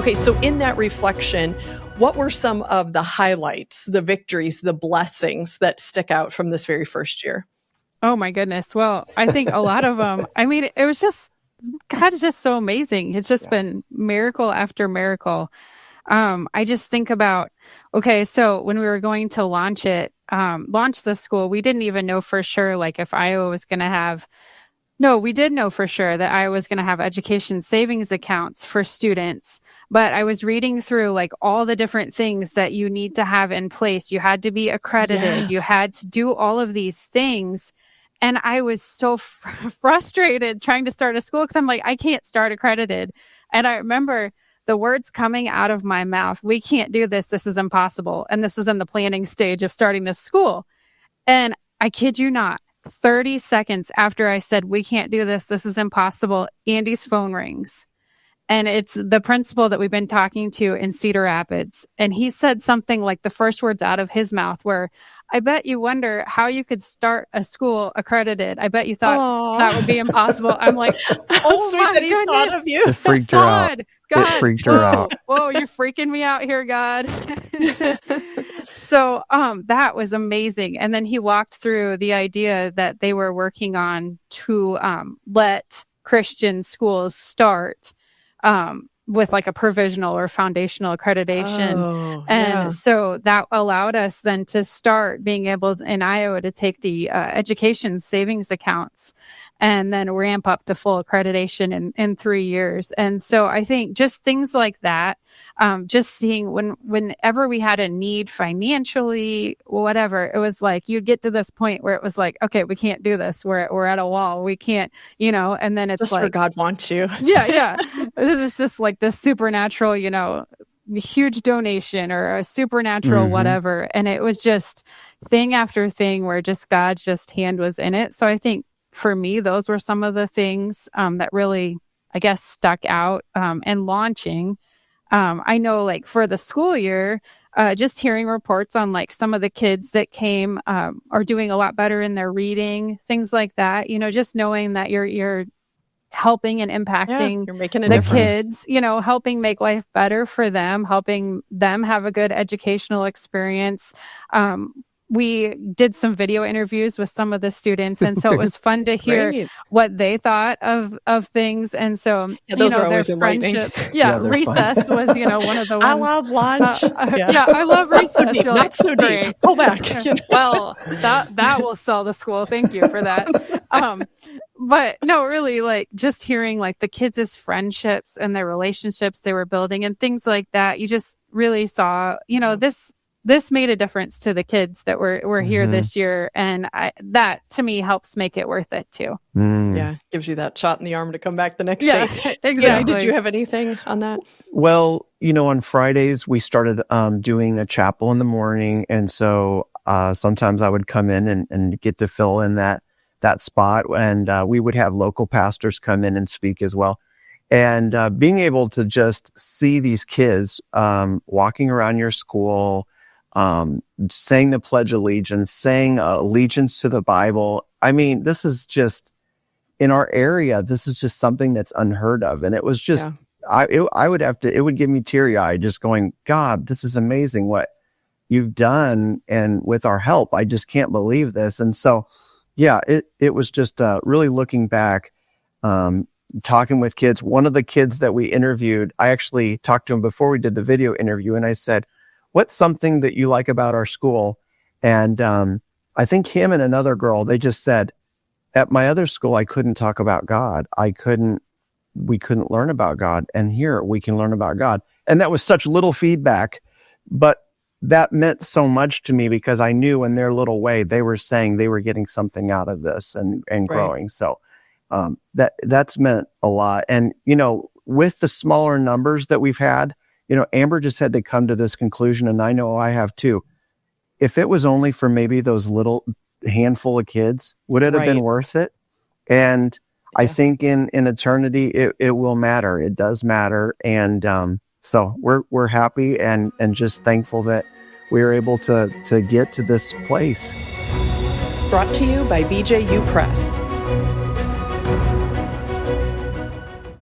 Okay, so in that reflection, what were some of the highlights, the victories, the blessings that stick out from this very first year? Oh my goodness. Well, I think a lot of them, I mean, it was just, God is just so amazing. It's just been miracle after miracle. I just think about, okay, so when we were going to launch the school, we didn't even know for sure, like if Iowa was going to have, no, we did know for sure that I was going to have education savings accounts for students. But I was reading through like all the different things that you need to have in place. You had to be accredited. You had to do all of these things. And I was so frustrated trying to start a school because I'm like, I can't start accredited. And I remember the words coming out of my mouth, we can't do this. This is impossible. And this was in the planning stage of starting this school. And I kid you not, 30 seconds after I said, we can't do this, this is impossible, Andy's phone rings. And it's the principal that we've been talking to in Cedar Rapids. And he said something like the first words out of his mouth were, I bet you wonder how you could start a school accredited. I bet you thought that would be impossible. I'm like, oh sweet my that he goodness. thought of you. It freaked her out. God, it freaked her out. Whoa, you're freaking me out here, God. So that was amazing. And then he walked through the idea that they were working on to let Christian schools start with like a provisional or foundational accreditation. So that allowed us then to start being able in Iowa to take the education savings accounts and then ramp up to full accreditation in 3 years. And so I think just things like that, just seeing whenever we had a need financially, whatever, it was like you'd get to this point where it was like, okay, we can't do this. We're at a wall. We can't, and then it's just like, where God wants you. Yeah. It's just like this supernatural, huge donation or a supernatural whatever. And it was just thing after thing where just God's just hand was in it. So I think for me, those were some of the things that really, I guess, stuck out and launching. I know like for the school year, just hearing reports on like some of the kids that came are doing a lot better in their reading, things like that, just knowing that you're helping and impacting you're making a the difference. kids, helping make life better for them, helping them have a good educational experience. We did some video interviews with some of the students, and so it was fun to hear what they thought of things. And so, those are always enlightening. Recess was, one of the ones. I love lunch. I love recess. Deep, not so deep. Pull back. Well, that will sell the school. Thank you for that. But no, really, like just hearing like the kids' friendships and their relationships they were building and things like that. You just really saw, this made a difference to the kids that were here this year. And that to me helps make it worth it too. Yeah. Gives you that shot in the arm to come back the next day. Exactly. Andy, did you have anything on that? Well, on Fridays we started doing a chapel in the morning. And so sometimes I would come in and get to fill in that spot. And we would have local pastors come in and speak as well. And being able to just see these kids walking around your school, saying the Pledge of Allegiance, saying allegiance to the Bible. I mean, this is just, in our area, this is just something that's unheard of. And it was just, it would give me teary-eyed just going, God, this is amazing what you've done. And with our help, I just can't believe this. And so, it was just really looking back, talking with kids. One of the kids that we interviewed, I actually talked to him before we did the video interview, and I said, what's something that you like about our school? And I think him and another girl, they just said, at my other school, I couldn't talk about God. We couldn't learn about God. And here we can learn about God. And that was such little feedback, but that meant so much to me because I knew in their little way, they were saying they were getting something out of this and growing. So that's meant a lot. And, with the smaller numbers that we've had, Amber just had to come to this conclusion, and I know I have too. If it was only for maybe those little handful of kids, would it have been worth it? And I think in eternity, it will matter. It does matter. And so we're happy and just thankful that we were able to get to this place. Brought to you by BJU Press.